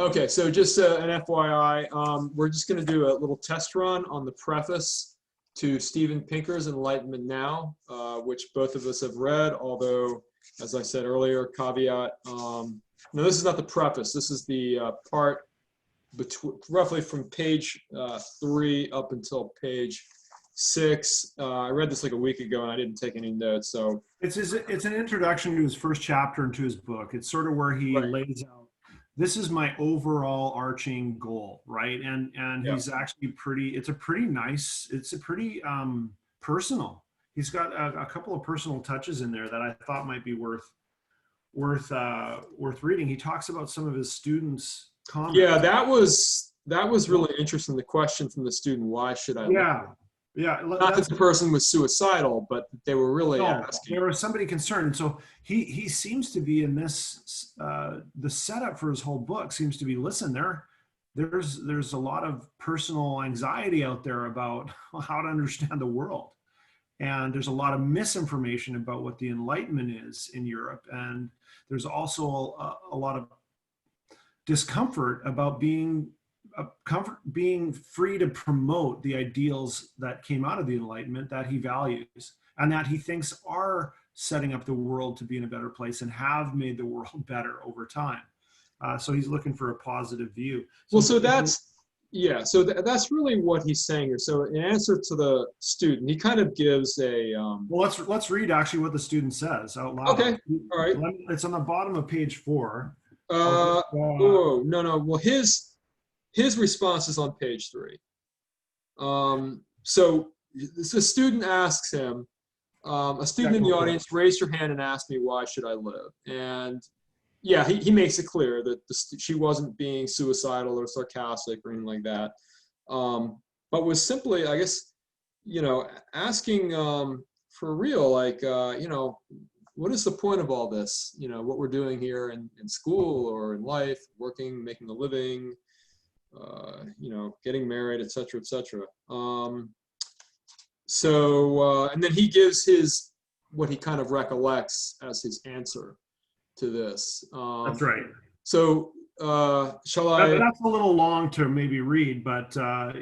Okay, so just an FYI, we're just going to do a little test run on the preface to Steven Pinker's Enlightenment Now, which both of us have read, although, as I said earlier, caveat, no, this is not the preface. This is the part roughly from page 3 up until page 6. I read this like a week ago, and I didn't take any notes, so. It's an introduction to his first chapter into his book. It's sort of where he lays out, this is my overall arching goal, right? And he's actually it's pretty personal. He's got a couple of personal touches in there that I thought might be worth reading. He talks about some of his students' comments. Yeah, that was really interesting. The question from the student, why should I live? Yeah. Not that the person was suicidal, but they were really asking. There was somebody concerned. So he seems to be in this, the setup for his whole book seems to be, listen, there's a lot of personal anxiety out there about how to understand the world. And there's a lot of misinformation about what the Enlightenment is in Europe. And there's also a lot of discomfort about being free to promote the ideals that came out of the Enlightenment that he values and that he thinks are setting up the world to be in a better place and have made the world better over time. So he's looking for a positive view. That's really what he's saying here. So in answer to the student, he kind of gives a well, let's read actually what the student says out loud. Okay, all right. It's on the bottom of page 4. No. Well, his response is on page 3. So the student asks him, a student in the audience raised her hand and asked me, why should I live? And yeah, he makes it clear that she wasn't being suicidal or sarcastic or anything like that, but was simply, I guess, asking for real, like, what is the point of all this? What we're doing here in school or in life, working, making a living, getting married, et cetera, et cetera. And then he gives what he kind of recollects as his answer to this. That's right. So shall I? That's a little long to maybe read, but I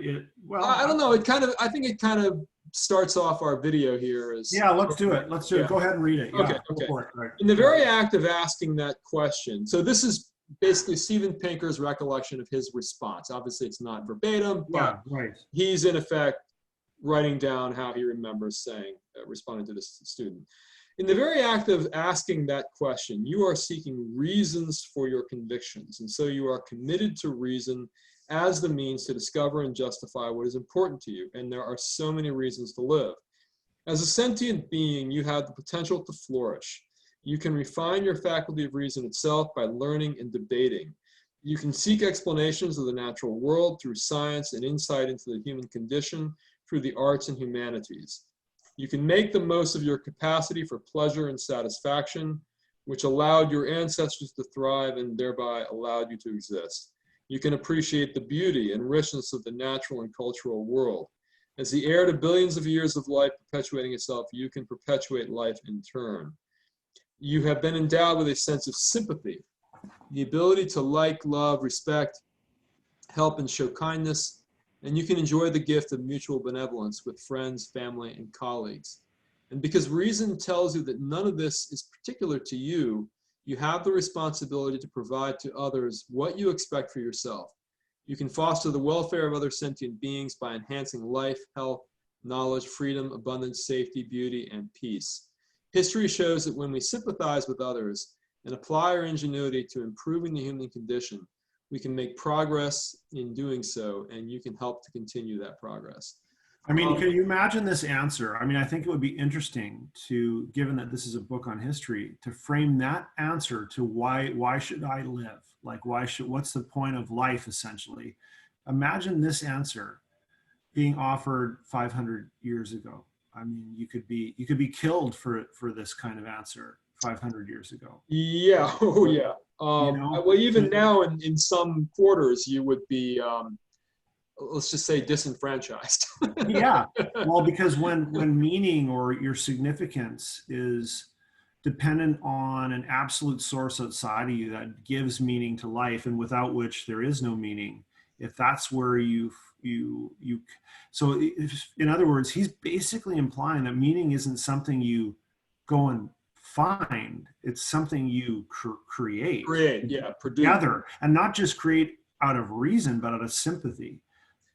don't know. I think it kind of starts off our video here as. Yeah, let's do it. Let's do it. Go ahead and read it. Okay. Yeah, Okay. Right. In the very act of asking that question, so this is basically Steven Pinker's recollection of his response. Obviously, it's not verbatim, but he's in effect writing down how he remembers responding to this student. In the very act of asking that question, you are seeking reasons for your convictions, and so you are committed to reason as the means to discover and justify what is important to you, and there are so many reasons to live. As a sentient being, you have the potential to flourish. You can refine your faculty of reason itself by learning and debating. You can seek explanations of the natural world through science and insight into the human condition through the arts and humanities. You can make the most of your capacity for pleasure and satisfaction, which allowed your ancestors to thrive and thereby allowed you to exist. You can appreciate the beauty and richness of the natural and cultural world. As the heir to billions of years of life perpetuating itself, you can perpetuate life in turn. You have been endowed with a sense of sympathy, the ability to like, love, respect, help, and show kindness, and you can enjoy the gift of mutual benevolence with friends, family, and colleagues. And because reason tells you that none of this is particular to you, you have the responsibility to provide to others what you expect for yourself. You can foster the welfare of other sentient beings by enhancing life, health, knowledge, freedom, abundance, safety, beauty, and peace. History shows that when we sympathize with others and apply our ingenuity to improving the human condition, we can make progress in doing so, and you can help to continue that progress. I mean, can you imagine this answer? I mean, I think it would be interesting to, given that this is a book on history, to frame that answer to why should I live? Like, what's the point of life, essentially? Imagine this answer being offered 500 years ago. I mean, you could be killed for this kind of answer 500 years ago. Yeah. Oh, yeah. Well, even now in some quarters, you would be, let's just say, disenfranchised. Yeah. Well, because when meaning or your significance is dependent on an absolute source outside of you that gives meaning to life and without which there is no meaning, if that's where so in other words, he's basically implying that meaning isn't something you go and find, it's something you create together, and not just create out of reason, but out of sympathy.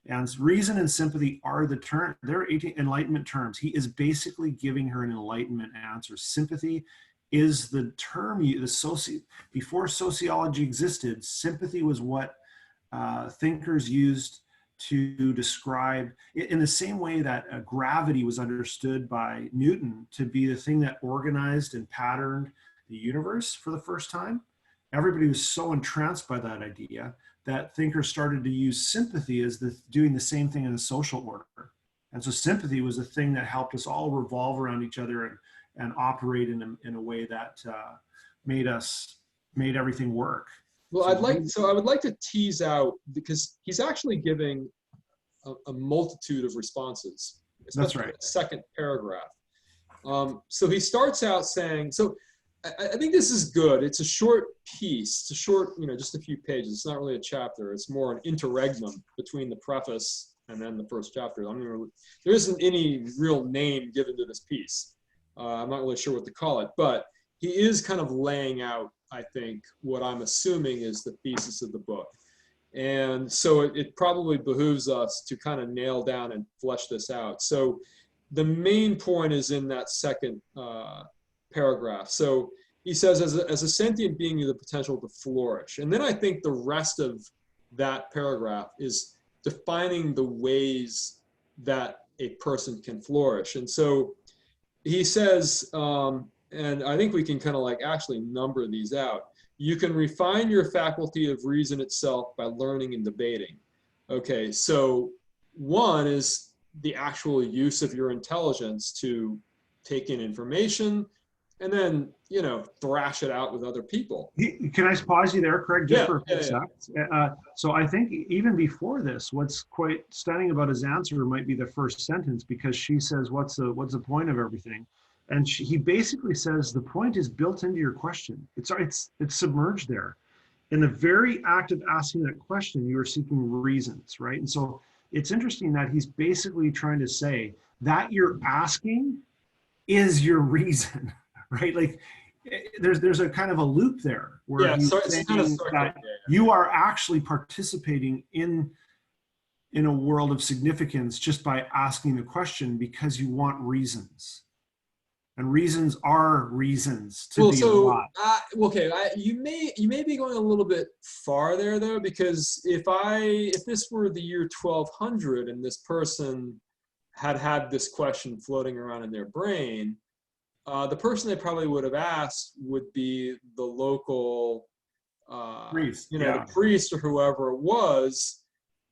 And reason and sympathy are they're Enlightenment terms. He is basically giving her an Enlightenment answer. Sympathy is the term, before sociology existed, sympathy was what thinkers used to describe, in the same way that gravity was understood by Newton to be the thing that organized and patterned the universe for the first time. Everybody was so entranced by that idea that thinkers started to use sympathy as doing the same thing in the social order. And so sympathy was the thing that helped us all revolve around each other and operate in a way that made everything work. Well, I would like to tease out, because he's actually giving a multitude of responses. That's right. The second paragraph. So he starts out saying, so I think this is good. It's a short piece. It's a short, just a few pages. It's not really a chapter. It's more an interregnum between the preface and then the first chapter. There isn't any real name given to this piece. I'm not really sure what to call it, but he is kind of laying out, I think, what I'm assuming is the thesis of the book. And so it probably behooves us to kind of nail down and flesh this out. So the main point is in that second paragraph. So he says, as a sentient being, you have the potential to flourish. And then I think the rest of that paragraph is defining the ways that a person can flourish. And so he says, and I think we can kind of actually number these out. You can refine your faculty of reason itself by learning and debating. Okay, so one is the actual use of your intelligence to take in information and then, thrash it out with other people. Can I pause you there, Craig, just for a sec? So I think even before this, what's quite stunning about his answer might be the first sentence, because she says, what's the point of everything? And he basically says the point is built into your question. It's submerged there. In the very act of asking that question, you are seeking reasons, right? And so it's interesting that he's basically trying to say that you're asking is your reason, right? Like there's a kind of a loop there where he's saying that you are actually participating in a world of significance just by asking the question, because you want reasons. And reasons are reasons to be alive. Okay, you may be going a little bit far there, though, because if this were the year 1200 and this person had this question floating around in their brain, the person they probably would have asked would be the local priest, the priest or whoever it was,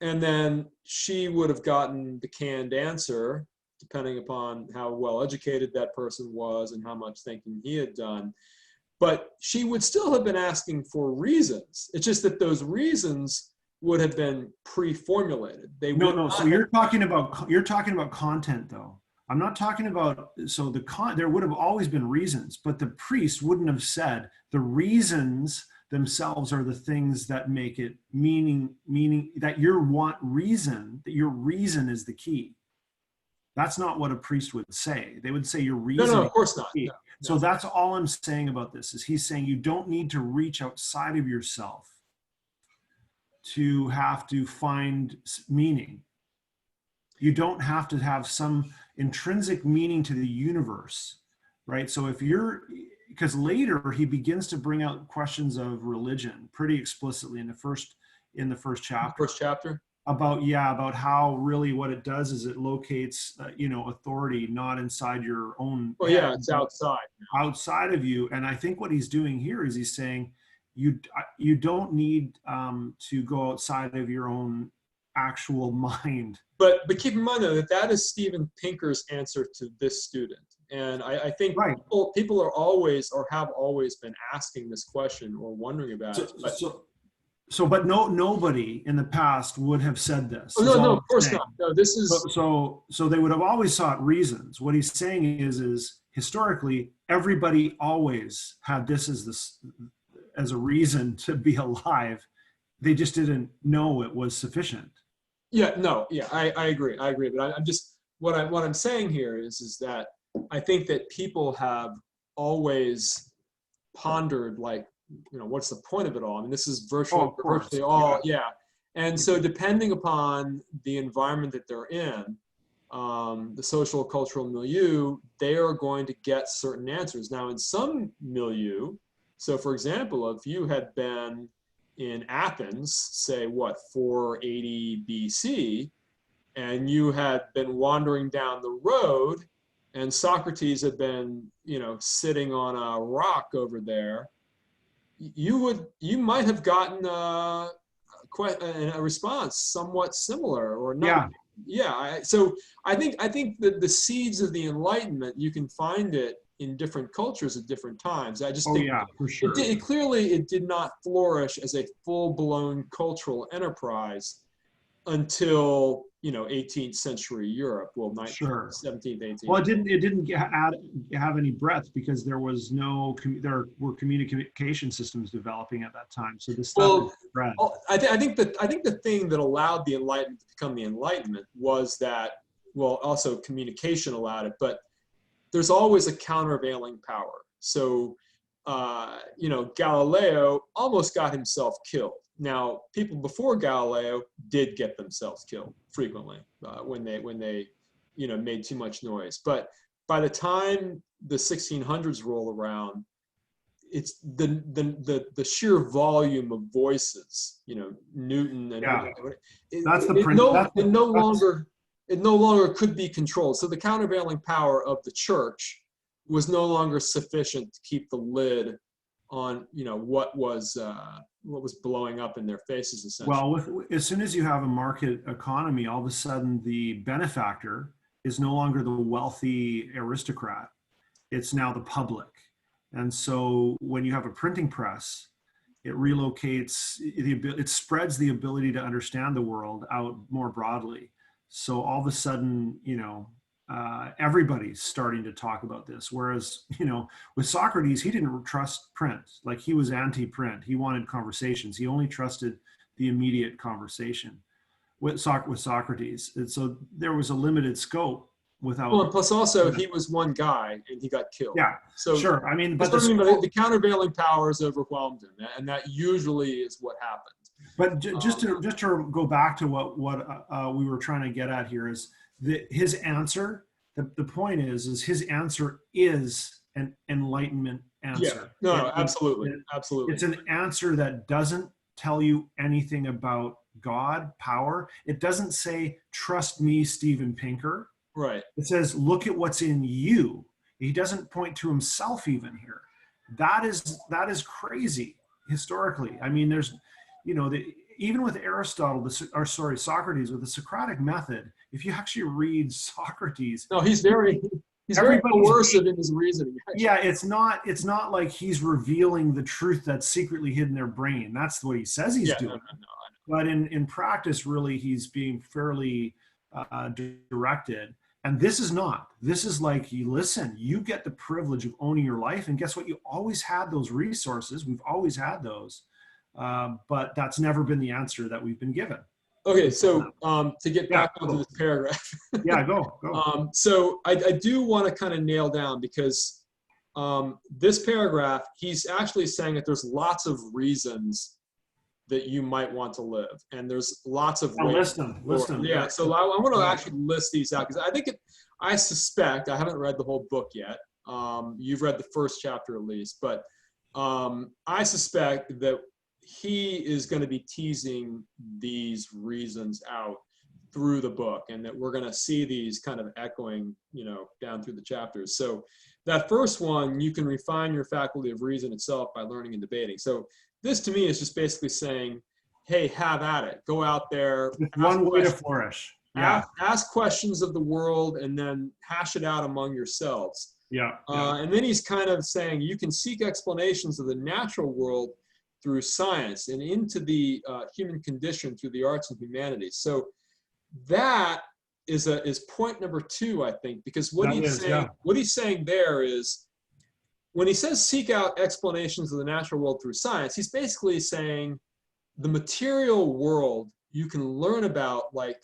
and then she would have gotten the canned answer, depending upon how well educated that person was and how much thinking he had done. But she would still have been asking for reasons. It's just that those reasons would have been pre-formulated. So you're talking about content, though. I'm not talking about, there would have always been reasons, but the priest wouldn't have said the reasons themselves are the things that make it meaning that your reason is the key. That's not what a priest would say. They would say your reason. No, of course not. No. So that's all I'm saying about this, is he's saying you don't need to reach outside of yourself to have to find meaning. You don't have to have some intrinsic meaning to the universe, right? So because later he begins to bring out questions of religion pretty explicitly in the first chapter. First chapter? About how really what it does is it locates authority not inside your own head, it's outside of you. And I think what he's doing here is he's saying you don't need to go outside of your own actual mind. But keep in mind, though, that is Steven Pinker's answer to this student. And I think people are always or have always been asking this question or wondering about it. But nobody in the past would have said this. Oh, no, of course not. No, this is so they would have always sought reasons. What he's saying is historically, everybody always had this as a reason to be alive. They just didn't know it was sufficient. Yeah, no, yeah, I agree. I agree. But I'm just, what I'm saying here is that I think that people have always pondered, like, what's the point of it all? I mean, this is Oh, of course. virtually all, yeah. And so depending upon the environment that they're in, the social cultural milieu, they are going to get certain answers. Now, in some milieu, so for example, if you had been in Athens, say what, 480 BC, and you had been wandering down the road, and Socrates had been, sitting on a rock over there, you might have gotten a response somewhat similar, or not. Yeah. Yeah. So I think that the seeds of the Enlightenment, you can find it in different cultures at different times. I just think yeah, for sure. It did not flourish as a full-blown cultural enterprise until 18th century Europe. Well, 19th, sure. 17th, 18th. Well, it didn't have any breadth because there was there were communication systems developing at that time. So this stuff spread. I think the thing that allowed the Enlightenment to become the Enlightenment was that, well, also communication allowed it, but there's always a countervailing power. So Galileo almost got himself killed. Now, people before Galileo did get themselves killed frequently when they made too much noise. But by the time the 1600s roll around, it's the sheer volume of voices. Newton and it no longer could be controlled. So the countervailing power of the church was no longer sufficient to keep the lid on what was blowing up in their faces, essentially. Well, as soon as you have a market economy, all of a sudden the benefactor is no longer the wealthy aristocrat. It's now the public. And so when you have a printing press, it relocates, it spreads the ability to understand the world out more broadly. So all of a sudden, everybody's starting to talk about this. Whereas, with Socrates, he didn't trust print. Like, he was anti-print. He wanted conversations. He only trusted the immediate conversation with Socrates. And so there was a limited scope without. Well, plus also he was one guy and he got killed. Yeah, so sure. I mean, but the countervailing powers overwhelmed him, and that usually is what happened. But just to go back to what we were trying to get at here is his answer. The point is his answer is an Enlightenment answer. Yeah. No, absolutely. Absolutely. It's an answer that doesn't tell you anything about God, power. It doesn't say, trust me, Steven Pinker. Right. It says, look at what's in you. He doesn't point to himself even here. That is crazy historically. I mean, there's, even with Aristotle, Socrates, with the Socratic method, if you actually read Socrates, no, he's very coercive in his reasoning. Actually. Yeah, it's not like he's revealing the truth that's secretly hidden in their brain. That's what he says he's doing. No, but in practice, really, he's being fairly directed. And this is like, you get the privilege of owning your life. And guess what? You always had those resources. We've always had those. But that's never been the answer that we've been given. Okay, so to get back onto this paragraph. Yeah, go. So I do want to kind of nail down, because this paragraph, he's actually saying that there's lots of reasons that you might want to live, and there's lots of ways. List them. Yeah, so I want to actually list these out, because I suspect, I haven't read the whole book yet. You've read the first chapter at least, but I suspect that he is going to be teasing these reasons out through the book, and that we're going to see these kind of echoing, down through the chapters. So that first one, you can refine your faculty of reason itself by learning and debating. So this to me is just basically saying, hey, have at it. Go out there. One way to flourish. Yeah. Ask questions of the world and then hash it out among yourselves. Yeah. And then he's kind of saying you can seek explanations of the natural world through science, and into the human condition through the arts and humanities. So that is point number 2, I think, because what he's saying there is, when he says seek out explanations of the natural world through science, he's basically saying the material world you can learn about, like,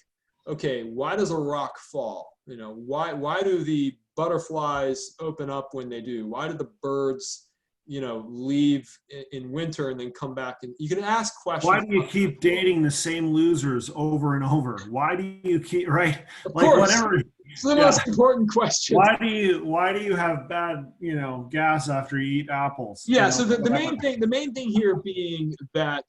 okay, why does a rock fall? You know, why do the butterflies open up when they do? Why do the birds, you know, leave in winter and then come back? And you can ask questions. Why do you keep dating the same losers over and over? Why do you keep, right? Of course. Whatever. It's the most important question. Why do you have bad, you know, gas after you eat apples? Yeah. You know, So the main thing here being that,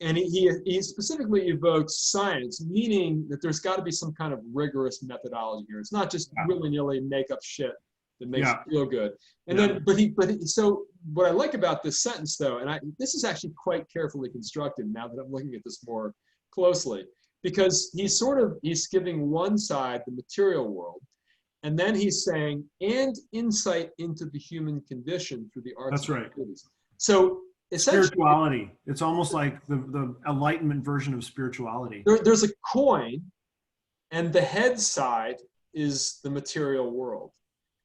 and he specifically evokes science, meaning that there's got to be some kind of rigorous methodology here. It's not just willy-nilly make up shit that makes you feel good. And then, so what I like about this sentence, though, and this is actually quite carefully constructed now that I'm looking at this more closely, because he's giving one side, the material world, and then he's saying, and insight into the human condition through the arts. That's right. Activities. So spirituality. It's almost like the Enlightenment version of spirituality. There's a coin, and the head side is the material world,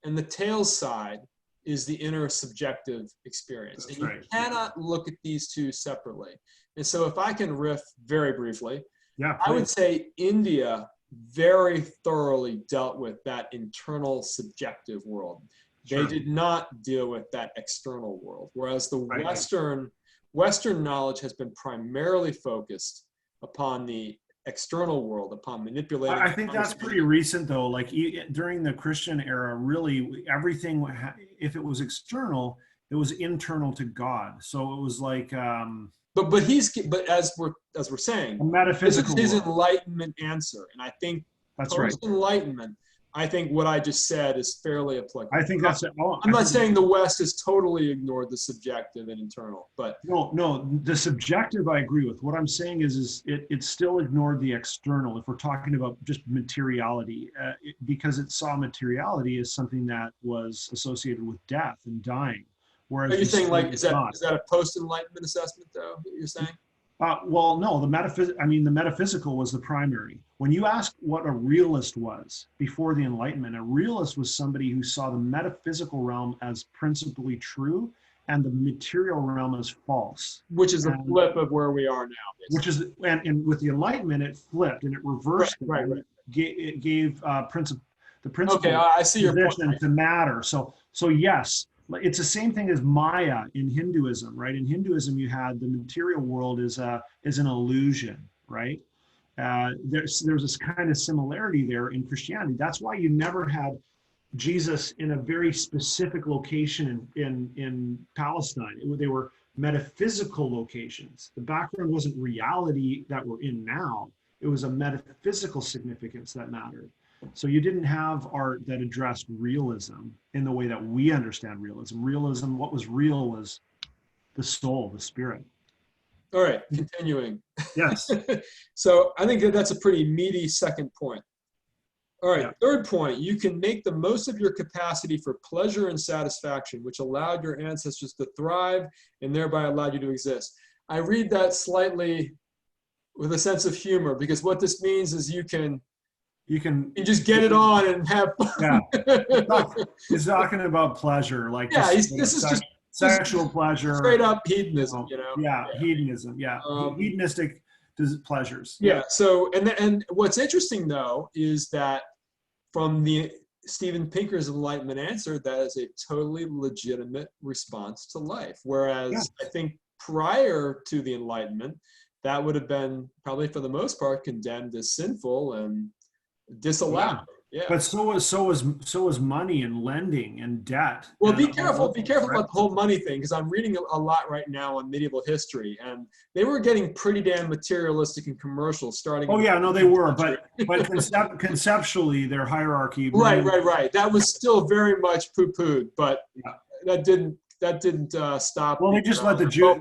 and the tail side is the inner subjective experience. That's and you cannot look at these two separately. And so if I can riff very briefly, I would say India very thoroughly dealt with that internal subjective world. They did not deal with that external world, whereas the Western knowledge has been primarily focused upon the external world, upon manipulating. I think that's pretty recent, though. Like during the Christian era, really everything, if it was external, it was internal to God. So it was like. But as we're saying, metaphysical. This is his Enlightenment answer, and I think that's right. Enlightenment. I think what I just said is fairly applicable. I think that's it. I'm not saying the West has totally ignored the subjective and internal, but no, the subjective I agree with. What I'm saying is it still ignored the external. If we're talking about just materiality, because it saw materiality as something that was associated with death and dying. Whereas are you saying is that a post-Enlightenment assessment, though? That you're saying? Well, no, the metaphysical was the primary. When you ask what a realist was before the Enlightenment, a realist was somebody who saw the metaphysical realm as principally true and the material realm as false. Which is a flip of where we are now. Basically. Which is, and with the Enlightenment, it flipped and it reversed. Right. It gave the principle. Okay, I see your point. To matter. So yes. It's the same thing as Maya in Hinduism, right? In Hinduism, you had the material world is an illusion, right? There's this kind of similarity there in Christianity. That's why you never had Jesus in a very specific location in Palestine. They were metaphysical locations. The background wasn't reality that we're in now. It was a metaphysical significance that mattered. So you didn't have art that addressed realism in the way that we understand realism. Realism, what was real was the soul, the spirit. All right, continuing. Yes. So I think that's a pretty meaty second point. All right, third point, you can make the most of your capacity for pleasure and satisfaction, which allowed your ancestors to thrive and thereby allowed you to exist. I read that slightly with a sense of humor, because what this means is you just get it on and have fun. Yeah. He's talking about pleasure, like this is just sexual pleasure, straight up hedonism, you know. Hedonism, hedonistic pleasures. Yeah. So and what's interesting though is that from the Steven Pinker's Enlightenment answer, that is a totally legitimate response to life. Whereas I think prior to the Enlightenment, that would have been probably for the most part condemned as sinful and disallowed. Yeah. But so was money and lending and debt. Well, be careful about the whole money thing, because I'm reading a lot right now on medieval history, and they were getting pretty damn materialistic and commercial starting. Oh yeah, no, they were, but conceptually, their hierarchy. Right. That was still very much poo-pooed, but that didn't stop. Well, they just let the Jews.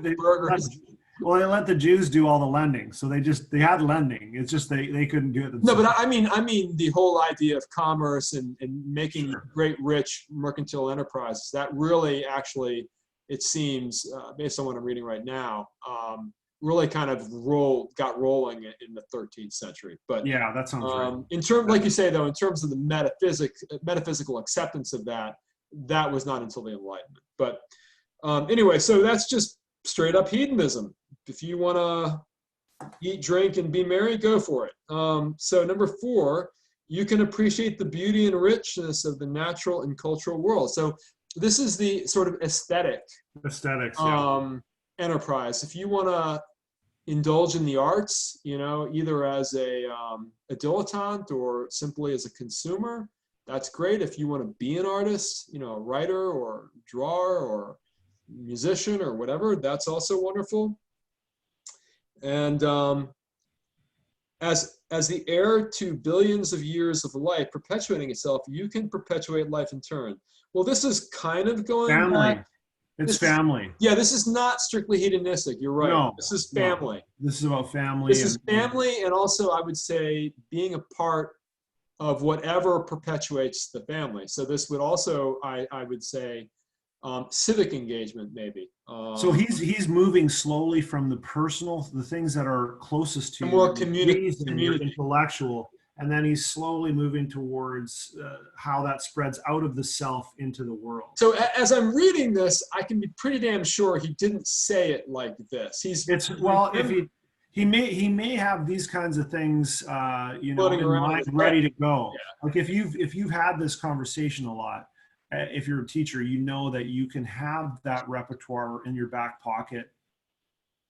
Well, they let the Jews do all the lending, so they had lending. It's just they couldn't do it themselves. No, but I mean the whole idea of commerce and making great rich mercantile enterprises. That really actually, it seems, based on what I'm reading right now, really kind of got rolling in the 13th century. But yeah, that sounds right. in terms, like you say, though, in terms of the metaphysical acceptance of that, that was not until the Enlightenment. But anyway, so that's just straight up hedonism. If you want to eat, drink, and be merry, go for it. So number 4, you can appreciate the beauty and richness of the natural and cultural world. So this is the sort of aesthetics, enterprise. If you want to indulge in the arts, either as a dilettante or simply as a consumer, that's great. If you want to be an artist, a writer or drawer or musician or whatever, that's also wonderful. And as the heir to billions of years of life perpetuating itself, you can perpetuate life in turn. Well, this is kind of going back. It's family. This is not strictly hedonistic. You're right. No, this is family. No. This is about family. This is family, and also I would say being a part of whatever perpetuates the family. So this would also, I would say, civic engagement maybe. So he's moving slowly from the personal, the things that are closest to more you, community, intellectual. And then he's slowly moving towards how that spreads out of the self into the world. So as I'm reading this, I can be pretty damn sure he didn't say it like this. If he may have these kinds of things, in mind, ready to go. Yeah. Like if you've had this conversation a lot, if you're a teacher, you know that you can have that repertoire in your back pocket.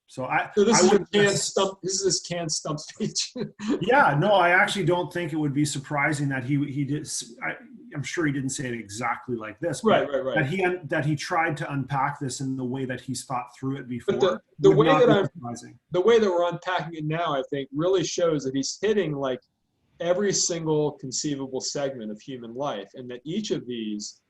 So this is his canned stump speech. Yeah, no, I actually don't think it would be surprising that he did. I'm sure he didn't say it exactly like this. Right. That he tried to unpack this in the way that he's thought through it before. But the way that we're unpacking it now, I think, really shows that he's hitting like every single conceivable segment of human life, and that each of these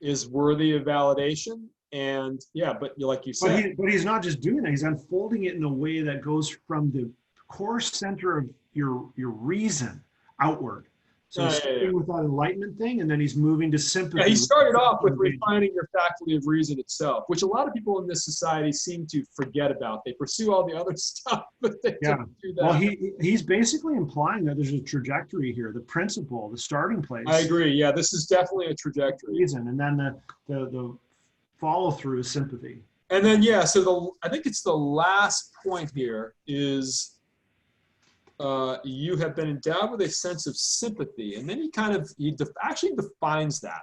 is worthy of validation. And but like you said, but he's not just doing that. He's unfolding it in a way that goes from the core center of your reason outward. So starting with that enlightenment thing, and then he's moving to sympathy. Yeah, he started off with refining your faculty of reason itself, which a lot of people in this society seem to forget about. They pursue all the other stuff, but they don't do that. Well, he's basically implying that there's a trajectory here, the principle, the starting place. I agree. Yeah, this is definitely a trajectory. Reason, and then the follow through is sympathy. And then so I think it's the last point here is you have been endowed with a sense of sympathy, and then he actually defines that.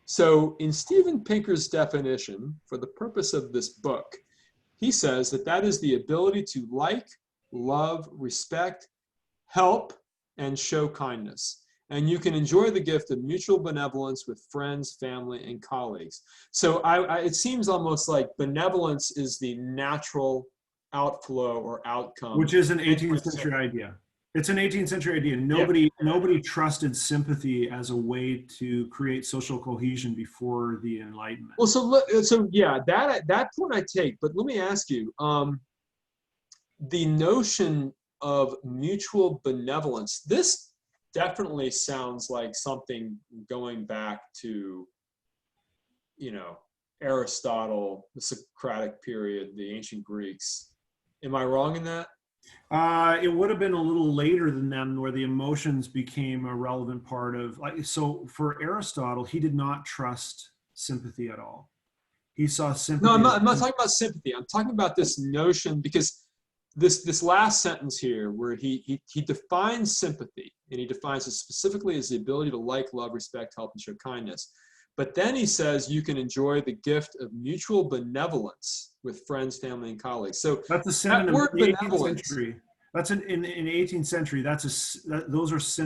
So in Steven Pinker's definition, for the purpose of this book, he says that is the ability to like, love, respect, help, and show kindness. And you can enjoy the gift of mutual benevolence with friends, family, and colleagues. So it seems almost like benevolence is the natural outflow or outcome. Which is an 18th century idea. It's an 18th century idea. Nobody trusted sympathy as a way to create social cohesion before the Enlightenment. Well, that point I take. But let me ask you, the notion of mutual benevolence, this definitely sounds like something going back to, Aristotle, the Socratic period, the ancient Greeks. Am I wrong in that? It would have been a little later than them, where the emotions became a relevant part of. So for Aristotle, he did not trust sympathy at all. He saw sympathy. No, I'm not talking about sympathy. I'm talking about this notion, because this last sentence here, where he defines sympathy, and he defines it specifically as the ability to like, love, respect, help, and show kindness. But then he says you can enjoy the gift of mutual benevolence with friends, family, and colleagues. So that's a synonym in the 18th century. That's in the 18th century.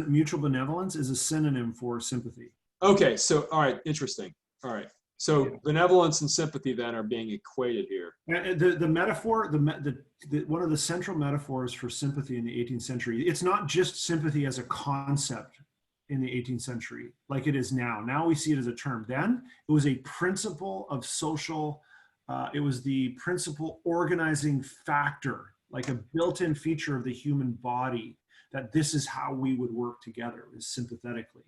Mutual benevolence is a synonym for sympathy. Okay, so all right, interesting. All right. So benevolence and sympathy then are being equated here. The metaphor, one of the central metaphors for sympathy in the 18th century, it's not just sympathy as a concept in the 18th century like it is now. Now we see it as a term. Then it was a principle of social, it was the principal organizing factor, like a built-in feature of the human body, that this is how we would work together, is sympathetically.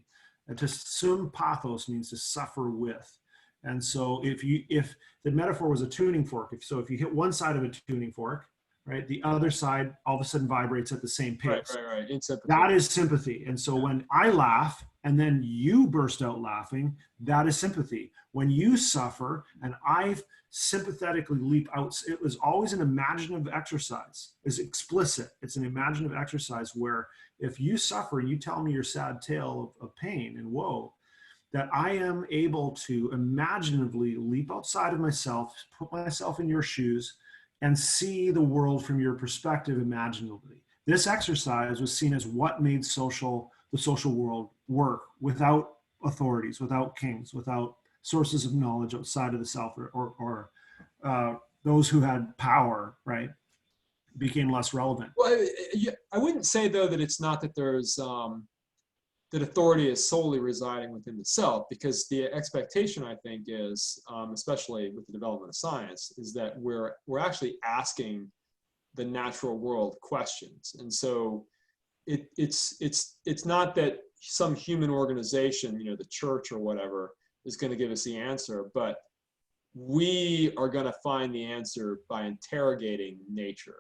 And to sum pathos means to suffer with. And so if the metaphor was a tuning fork, if you hit one side of a tuning fork, right? The other side all of a sudden vibrates at the same pace. Right. In sympathy. That is sympathy. And so when I laugh and then you burst out laughing, that is sympathy. When you suffer and I sympathetically leap out, it was always an imaginative exercise. It's explicit. It's an imaginative exercise where if you suffer and you tell me your sad tale of pain and woe, that I am able to imaginatively leap outside of myself, put myself in your shoes, and see the world from your perspective imaginatively. This exercise was seen as what made the social world work without authorities, without kings, without sources of knowledge outside of the self, or those who had power, right, became less relevant. Well, I wouldn't say though that it's not that there's that authority is solely residing within the self, because the expectation, I think, is, especially with the development of science, is that we're actually asking the natural world questions. And so it's not that some human organization, the church or whatever, is going to give us the answer, but we are going to find the answer by interrogating nature.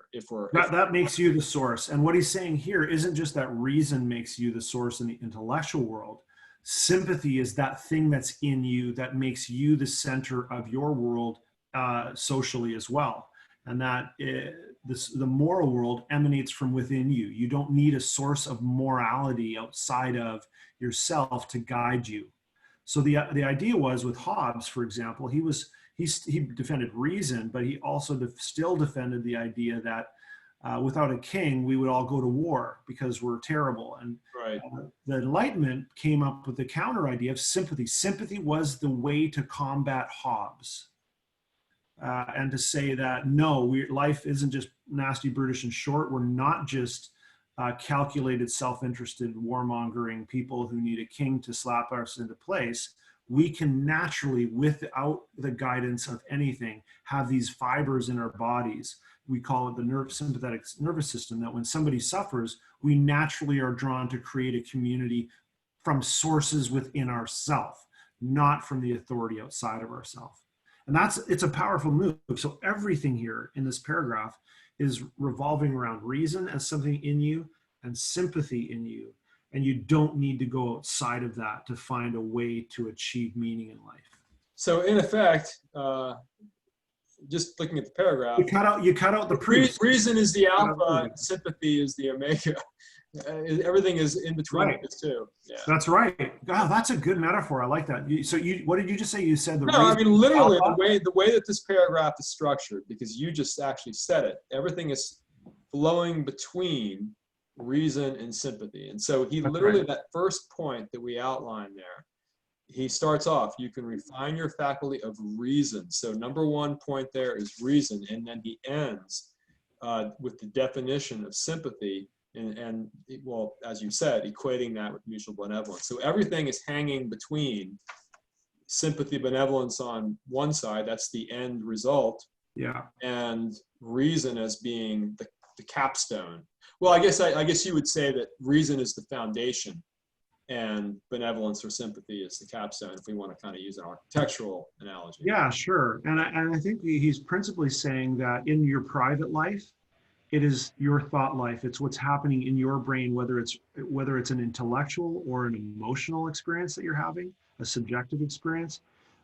That makes you the source. And what he's saying here isn't just that reason makes you the source in the intellectual world. Sympathy is that thing that's in you that makes you the center of your world socially as well. And that the moral world emanates from within you. You don't need a source of morality outside of yourself to guide you. So the idea was with Hobbes, for example, he defended reason, but he also still defended the idea that without a king, we would all go to war because we're terrible. And the Enlightenment came up with the counter idea of sympathy. Sympathy was the way to combat Hobbes. And to say that, no, life isn't just nasty, brutish, and short. We're not just calculated, self-interested, warmongering people who need a king to slap us into place. We can naturally, without the guidance of anything, have these fibers in our bodies. We call it the sympathetic nervous system, that when somebody suffers, we naturally are drawn to create a community from sources within ourself, not from the authority outside of ourself. And it's a powerful move. So everything here in this paragraph is revolving around reason as something in you and sympathy in you. And you don't need to go outside of that to find a way to achieve meaning in life. So in effect, just looking at the paragraph, you cut out the proof. Reason is the alpha, sympathy is the omega. Everything is in between those two. Yeah. That's right. God, that's a good metaphor. I like that. So what did you just say? You said literally the way that this paragraph is structured, because you just actually said it. Everything is flowing between reason and sympathy. And so that first point that we outlined there, he starts off, you can refine your faculty of reason. So number one point there is reason. And then he ends with the definition of sympathy. And well, as you said, equating that with mutual benevolence. So everything is hanging between sympathy, benevolence on one side, that's the end result, and reason as being the capstone. Well, I guess you would say that reason is the foundation, and benevolence or sympathy is the capstone, if we want to kind of use an architectural analogy. Yeah, sure. And I think he's principally saying that in your private life, it is your thought life. It's what's happening in your brain, whether it's an intellectual or an emotional experience that you're having, a subjective experience.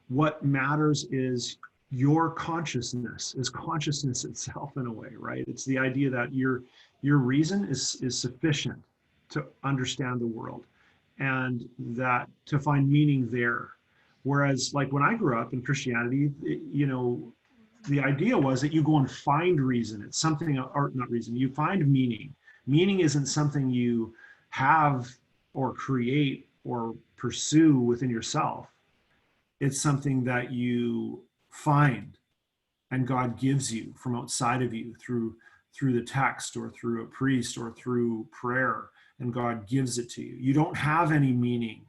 What matters is your consciousness, is consciousness itself in a way, right? It's the idea that your reason is sufficient to understand the world and that to find meaning there. Whereas like when I grew up in Christianity, the idea was that you go and find reason. It's something, or not reason, you find meaning. Meaning isn't something you have or create or pursue within yourself. It's something that you find and God gives you from outside of you through the text or through a priest or through prayer, and God gives it to you. You don't have any meaning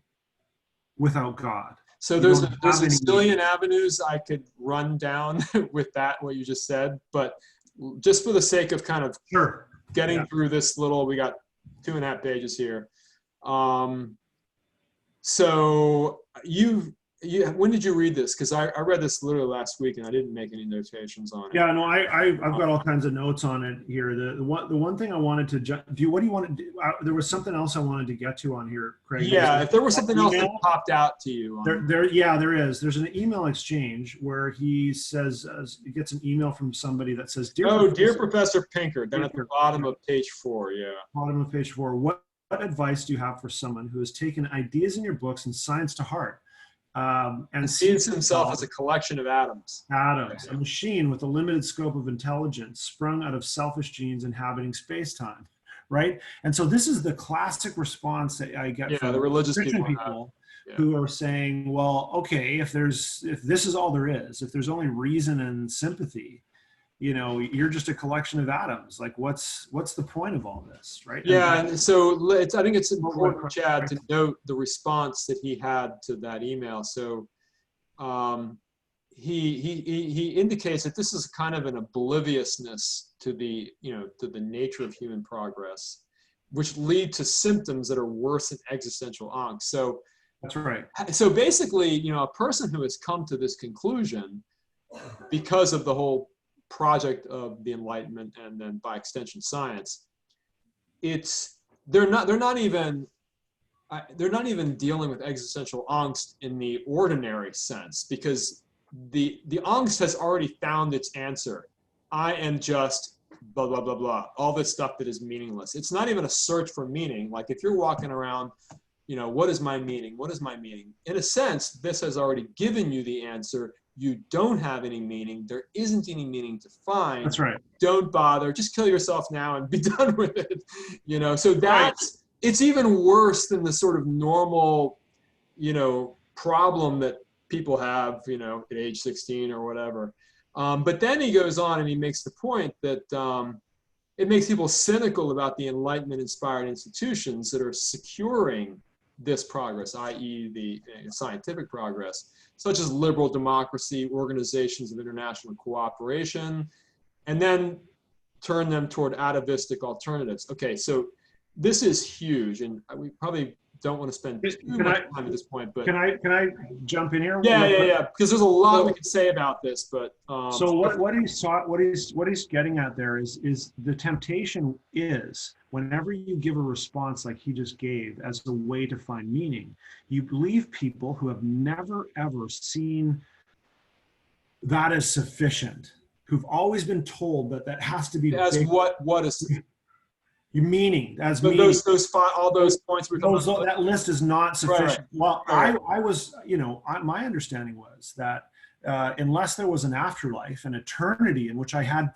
without God. So there's a zillion avenues I could run down with that, what you just said, but just for the sake of kind of getting through this we got 2.5 pages here. So Yeah, when did you read this? Because I read this literally last week and I didn't make any notations on it. Yeah, no, I've got all kinds of notes on it here. The one thing I wanted to do, what do you want to do? There was something else I wanted to get to on here, Craig. Yeah, if there was something else that popped out to you. Yeah, there is. There's an email exchange where he says, he gets an email from somebody that says, Dear Professor Pinker, down at the bottom of page 4, yeah. Bottom of page 4. What advice do you have for someone who has taken ideas in your books and science to heart? And sees himself as a collection of atoms. Atoms, a machine with a limited scope of intelligence, sprung out of selfish genes inhabiting space-time, right? And so this is the classic response that I get from the religious Christian people who are saying, well, okay, if this is all there is, if there's only reason and sympathy, you know, you're just a collection of atoms. Like, what's the point of all this, right? Yeah, and so I think it's important, Chad, to note the response that he had to that email. So he indicates that this is kind of an obliviousness to the nature of human progress, which lead to symptoms that are worse than existential angst. So that's right. So basically, you know, a person who has come to this conclusion because of the whole project of the Enlightenment and then by extension science, they're not even dealing with existential angst in the ordinary sense, because the angst has already found its answer. I am just blah blah blah blah, all this stuff that is meaningless. It's not even a search for meaning. Like if you're walking around, you know, what is my meaning? What is my meaning? In a sense, this has already given you the answer. You don't have any meaning. There isn't any meaning to find. That's right. Don't bother. Just kill yourself now and be done with it. You know, so that's, it's even worse than the sort of normal, you know, problem that people have, you know, at age 16 or whatever. But then he goes on and he makes the point that it makes people cynical about the Enlightenment-inspired institutions that are securing this progress, i.e. the scientific progress, such as liberal democracy, organizations of international cooperation, and then turn them toward atavistic alternatives. Okay, so this is huge, and we probably don't want to spend too much time at this point, but can I jump in here? Yeah, because there's a lot we could say about this, but so what he's getting at there is the temptation is, whenever you give a response like he just gave as a way to find meaning, you believe people who have never ever seen that as sufficient, who've always been told that that has to be as big. What is meaning as so meaning. All those points we're talking about. That list is not sufficient. Right. Well, I was, you know, my understanding was that unless there was an afterlife, an eternity in which I had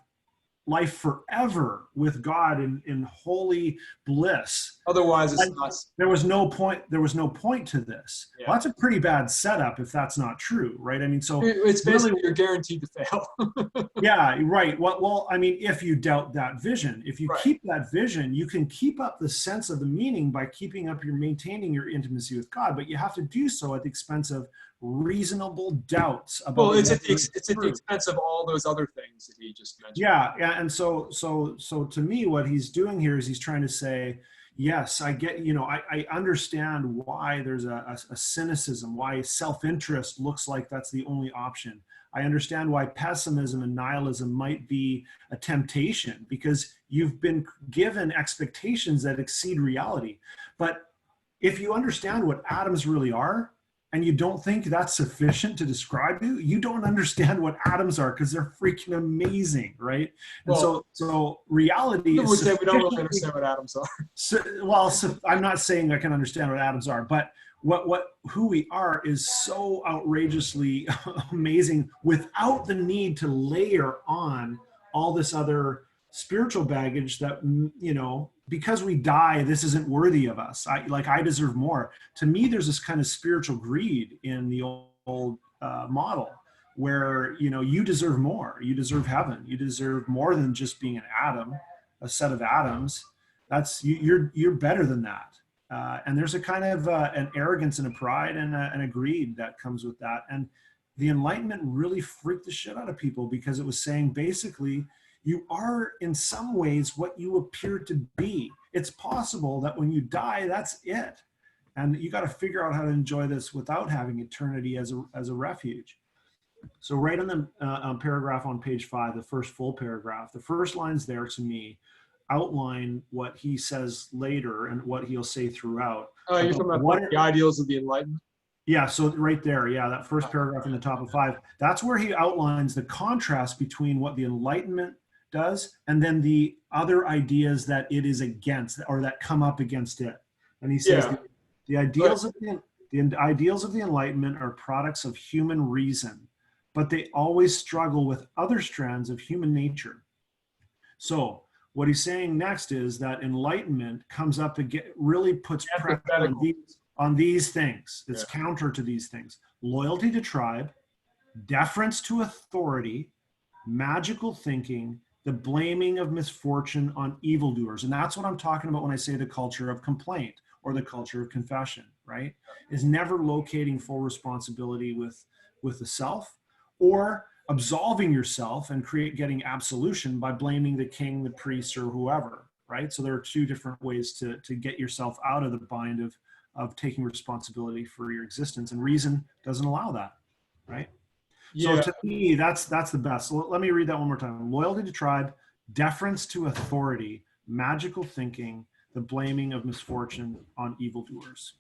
life forever with God in holy bliss, otherwise it's not. There was no point to this. Yeah. Well, that's a pretty bad setup if that's not true, right? I mean, so it's basically you're guaranteed to fail. Yeah, right. Well, I mean, if you doubt that vision, if you keep that vision, you can keep up the sense of the meaning by maintaining your intimacy with God, but you have to do so at the expense of reasonable doubts about. Well, it's at the expense of all those other things that he just mentioned. Yeah, and so to me, what he's doing here is he's trying to say, yes, I get, you know, I understand why there's a cynicism, why self-interest looks like that's the only option. I understand why pessimism and nihilism might be a temptation, because you've been given expectations that exceed reality. But if you understand what atoms really are, and you don't think that's sufficient to describe you, you don't understand what atoms are, because they're freaking amazing, right? And so reality is. We say we don't really understand what atoms are. I'm not saying I can understand what atoms are, but who we are is so outrageously amazing without the need to layer on all this other spiritual baggage that, you know, because we die, this isn't worthy of us. I deserve more. To me, there's this kind of spiritual greed in the old model where, you know, you deserve more. You deserve heaven. You deserve more than just being an atom, a set of atoms. That's you're better than that. And there's a kind of an arrogance and a pride and a greed that comes with that. And the Enlightenment really freaked the shit out of people, because it was saying basically, you are in some ways what you appear to be. It's possible that when you die, that's it. And you got to figure out how to enjoy this without having eternity as a refuge. So right on the paragraph on page 5, the first full paragraph, the first lines there to me outline what he says later and what he'll say throughout. Oh, you're talking about the ideals of the Enlightenment? Yeah, so right there, yeah, that first paragraph in the top of 5, that's where he outlines the contrast between what the Enlightenment does and then the other ideas that it is against or that come up against it. And he says the ideals of the ideals of the Enlightenment are products of human reason, but they always struggle with other strands of human nature. So what he's saying next is that enlightenment comes up again, really puts pressure on these things. It's counter to these things: loyalty to tribe, deference to authority, magical thinking, the blaming of misfortune on evildoers. And that's what I'm talking about when I say the culture of complaint or the culture of confession, right? Is never locating full responsibility with the self, or absolving yourself and getting absolution by blaming the king, the priest, or whoever, right? So there are two different ways to get yourself out of the bind of taking responsibility for your existence, and reason doesn't allow that, right? So to me, that's the best. So let me read that one more time. Loyalty to tribe, deference to authority, magical thinking, the blaming of misfortune on evildoers.